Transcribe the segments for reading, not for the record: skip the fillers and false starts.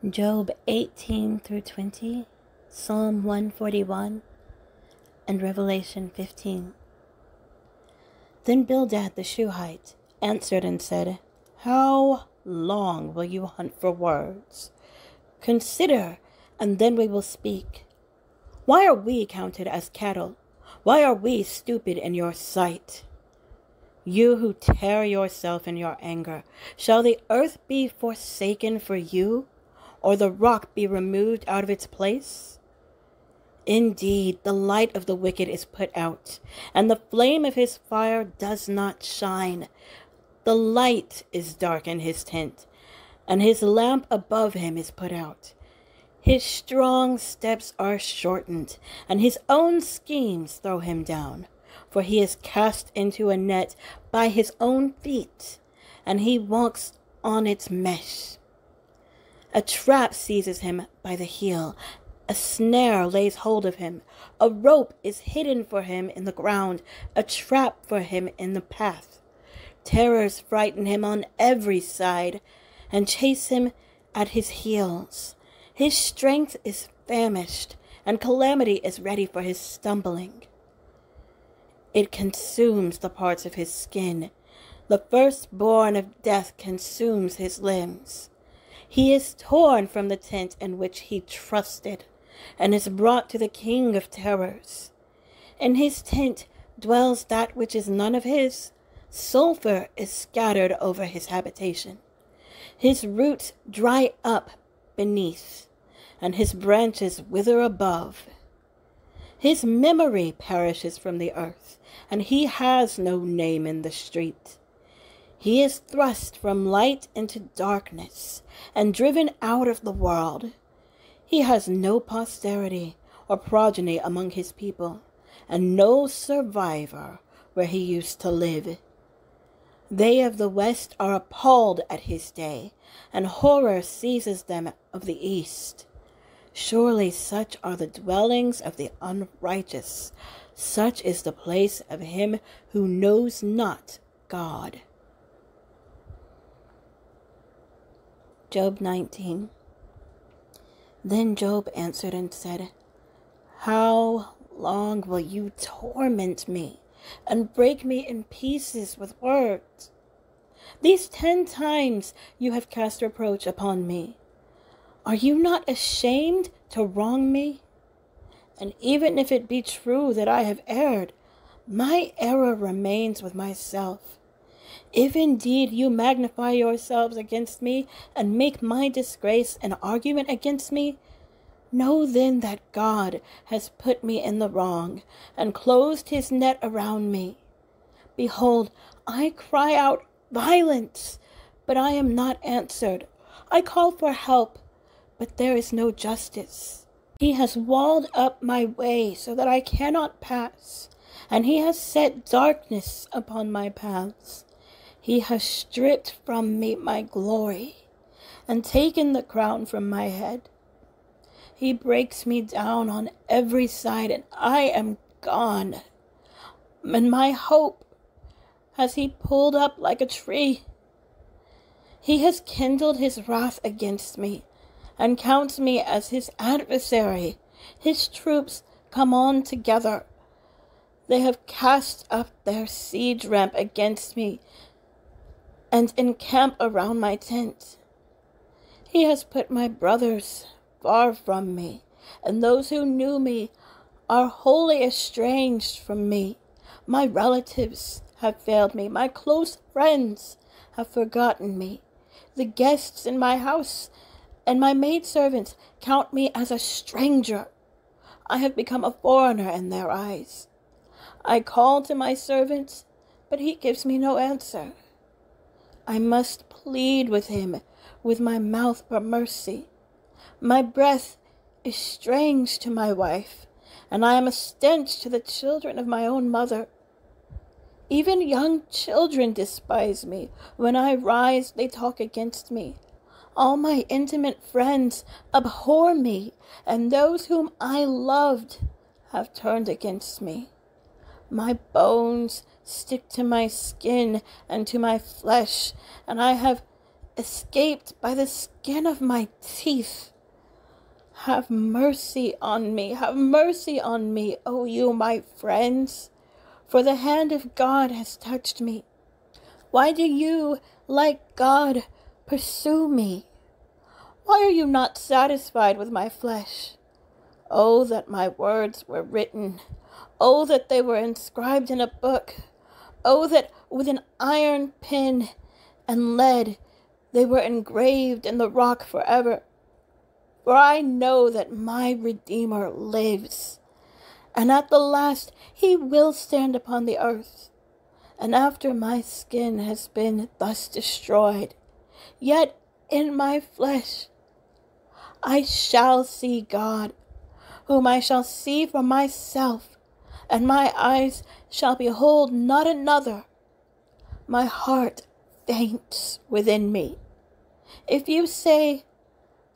Job 18 through 20, Psalm 141, and Revelation 15. Then Bildad the Shuhite answered and said, How long will you hunt for words? Consider, and then we will speak. Why are we counted as cattle? Why are we stupid in your sight? You who tear yourself in your anger, shall the earth be forsaken for you, or the rock be removed out of its place? Indeed, the light of the wicked is put out, and the flame of his fire does not shine. The light is dark in his tent, and his lamp above him is put out. His strong steps are shortened, and his own schemes throw him down. For he is cast into a net by his own feet, and he walks on its mesh. A trap seizes him by the heel. A snare lays hold of him. A rope is hidden for him in the ground, a trap for him in the path. Terrors frighten him on every side and chase him at his heels. His strength is famished, and calamity is ready for his stumbling. It consumes the parts of his skin. The firstborn of death consumes his limbs. He is torn from the tent in which he trusted, and is brought to the king of terrors. In his tent dwells that which is none of his. Sulfur is scattered over his habitation. His roots dry up beneath, and his branches wither above. His memory perishes from the earth, and he has no name in the street. He is thrust from light into darkness, and driven out of the world. He has no posterity or progeny among his people, and no survivor where he used to live. They of the west are appalled at his day, and horror seizes them of the east. Surely such are the dwellings of the unrighteous. Such is the place of him who knows not God. Job 19. Then Job answered and said, How long will you torment me and break me in pieces with words? These 10 times you have cast reproach upon me. Are you not ashamed to wrong me? And even if it be true that I have erred, my error remains with myself. If indeed you magnify yourselves against me and make my disgrace an argument against me, know then that God has put me in the wrong and closed his net around me. Behold, I cry out violence, but I am not answered. I call for help, but there is no justice. He has walled up my way so that I cannot pass, and he has set darkness upon my paths. He has stripped from me my glory and taken the crown from my head. He breaks me down on every side, and I am gone. And my hope has he pulled up like a tree. He has kindled his wrath against me and counts me as his adversary. His troops come on together. They have cast up their siege ramp against me and encamp around my tent. He has put my brothers far from me, and those who knew me are wholly estranged from me. My relatives have failed me. My close friends have forgotten me. The guests in my house and my maidservants count me as a stranger. I have become a foreigner in their eyes. I call to my servant, but he gives me no answer. I must plead with him with my mouth for mercy. My breath is strange to my wife, and I am a stench to the children of my own mother. Even young children despise me. When I rise, they talk against me. All my intimate friends abhor me, and those whom I loved have turned against me. My bones stick to my skin and to my flesh, and I have escaped by the skin of my teeth. Have mercy on me, O you my friends, for the hand of God has touched me. Why do you, like God, pursue me? Why are you not satisfied with my flesh? Oh, that my words were written. Oh, that they were inscribed in a book. Oh, that with an iron pen and lead they were engraved in the rock forever. For I know that my Redeemer lives, and at the last he will stand upon the earth. And after my skin has been thus destroyed, yet in my flesh I shall see God, whom I shall see for myself, and my eyes shall behold not another. My heart faints within me. If you say,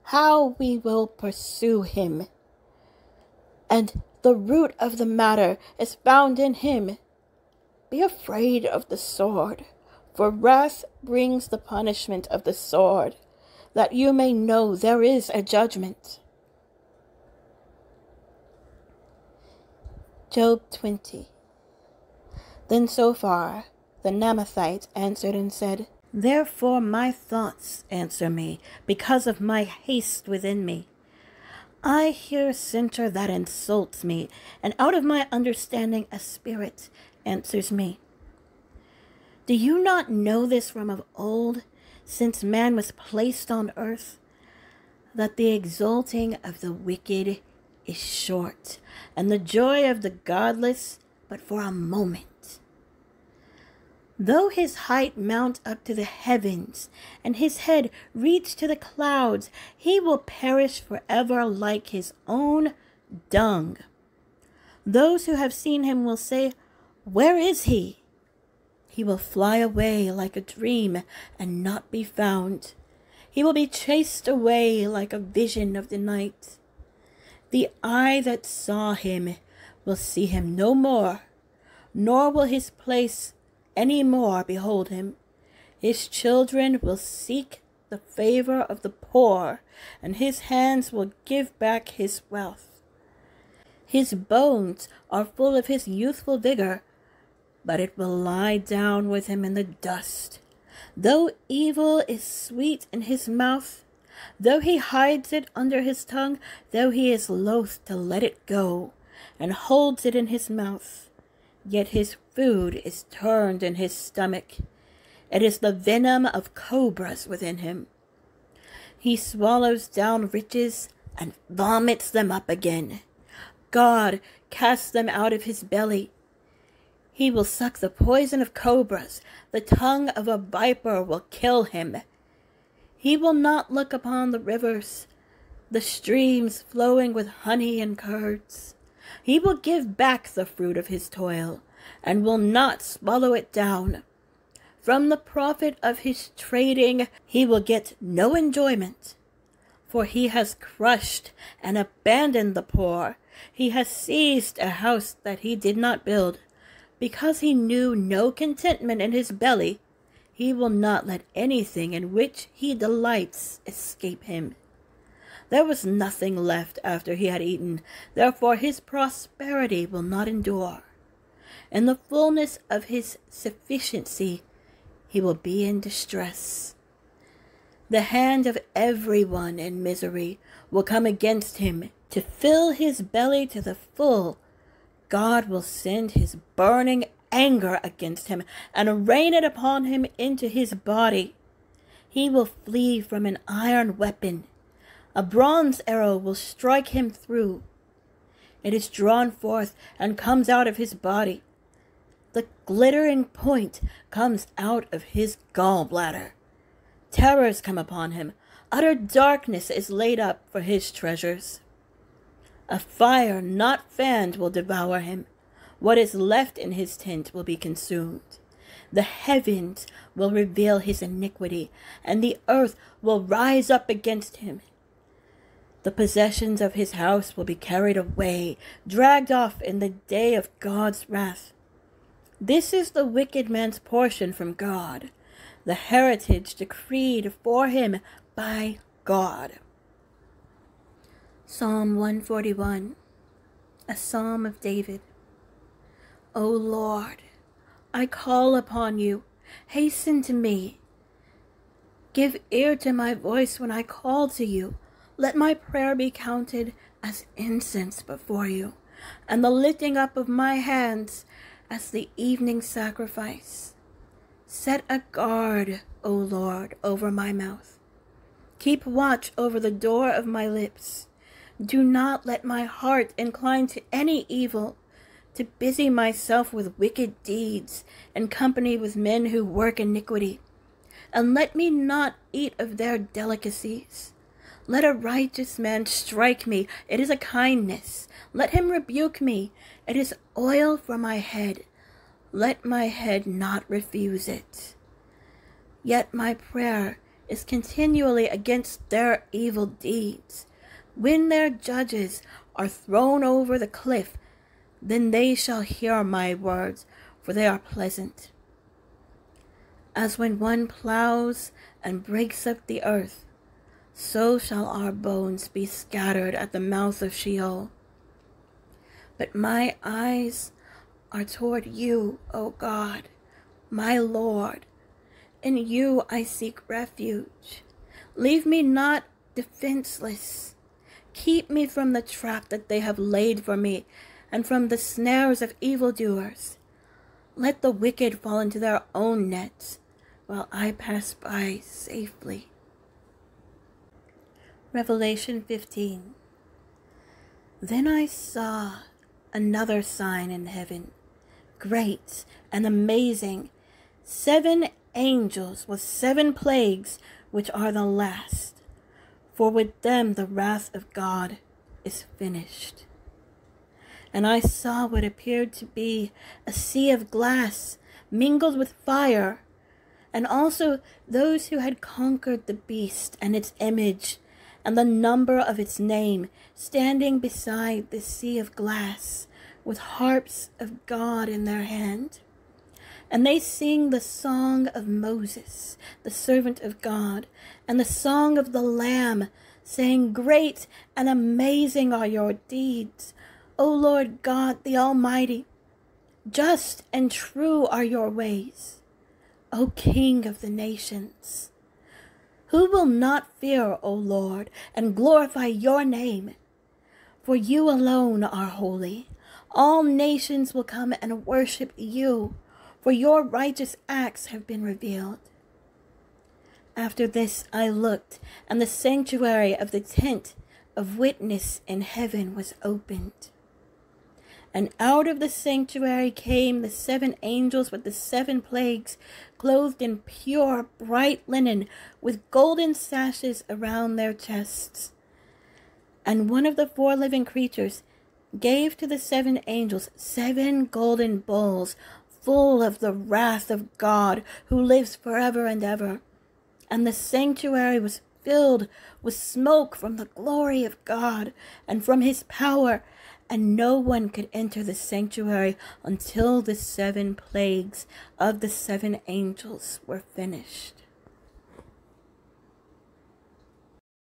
how we will pursue him, and the root of the matter is found in him, be afraid of the sword, for wrath brings the punishment of the sword, that you may know there is a judgment. Job 20. Then Zophar the Naamathite answered and said, Therefore my thoughts answer me, because of my haste within me. I hear a center that insults me, and out of my understanding a spirit answers me. Do you not know this from of old, since man was placed on earth, that the exulting of the wicked is short, and the joy of the godless but for a moment? Though his height mount up to the heavens, and his head reach to the clouds, he will perish forever like his own dung. Those who have seen him will say, Where is he? He will fly away like a dream and not be found. He will be chased away like a vision of the night. The eye that saw him will see him no more, nor will his place any more behold him. His children will seek the favor of the poor, and his hands will give back his wealth. His bones are full of his youthful vigor, but it will lie down with him in the dust. Though evil is sweet in his mouth, though he hides it under his tongue, though he is loath to let it go, and holds it in his mouth, yet his food is turned in his stomach. It is the venom of cobras within him. He swallows down riches and vomits them up again. God casts them out of his belly. He will suck the poison of cobras. The tongue of a viper will kill him. He will not look upon the rivers, the streams flowing with honey and curds. He will give back the fruit of his toil, and will not swallow it down. From the profit of his trading he will get no enjoyment, for he has crushed and abandoned the poor. He has seized a house that he did not build. Because he knew no contentment in his belly, he will not let anything in which he delights escape him. There was nothing left after he had eaten, therefore his prosperity will not endure. In the fullness of his sufficiency he will be in distress. The hand of everyone in misery will come against him. To fill his belly to the full, God will send his burning anger against him and rain it upon him into his body. He will flee from an iron weapon. A bronze arrow will strike him through. It is drawn forth and comes out of his body. The glittering point comes out of his gallbladder. Terrors come upon him. Utter darkness is laid up for his treasures. A fire not fanned will devour him. What is left in his tent will be consumed. The heavens will reveal his iniquity, and the earth will rise up against him. The possessions of his house will be carried away, dragged off in the day of God's wrath. This is the wicked man's portion from God. the heritage decreed for him by God. Psalm 141, a psalm of David. O Lord, I call upon you. Hasten to me. Give ear to my voice when I call to you. Let my prayer be counted as incense before you, and the lifting up of my hands as the evening sacrifice. Set a guard, O Lord, over my mouth. Keep watch over the door of my lips. Do not let my heart incline to any evil, to busy myself with wicked deeds, and company with men who work iniquity. And let me not eat of their delicacies. Let a righteous man strike me, it is a kindness. Let him rebuke me, it is oil for my head. Let my head not refuse it. Yet my prayer is continually against their evil deeds. When their judges are thrown over the cliff, then they shall hear my words, for they are pleasant. As when one plows and breaks up the earth, so shall our bones be scattered at the mouth of Sheol. But my eyes are toward you, O God, my Lord. In you I seek refuge. Leave me not defenseless. Keep me from the trap that they have laid for me, and from the snares of evildoers. Let the wicked fall into their own nets, while I pass by safely. Revelation 15. Then I saw another sign in heaven, great and amazing, 7 angels with 7 plagues, which are the last. For with them the wrath of God is finished. And I saw what appeared to be a sea of glass mingled with fire, and also those who had conquered the beast and its image and the number of its name, standing beside the sea of glass with harps of God in their hand. And they sing the song of Moses, the servant of God, and the song of the Lamb, saying, Great and amazing are your deeds, O Lord God the Almighty. Just and true are your ways, O King of the nations. Who will not fear, O Lord, and glorify your name? For you alone are holy. All nations will come and worship you, for your righteous acts have been revealed. After this I looked, and the sanctuary of the tent of witness in heaven was opened. And out of the sanctuary came the 7 angels with the 7 plagues, clothed in pure bright linen, with golden sashes around their chests. And one of the 4 living creatures gave to the 7 angels 7 golden bowls, full of the wrath of God, who lives forever and ever. And the sanctuary was filled with smoke from the glory of God and from his power, and no one could enter the sanctuary until the 7 plagues of the 7 angels were finished.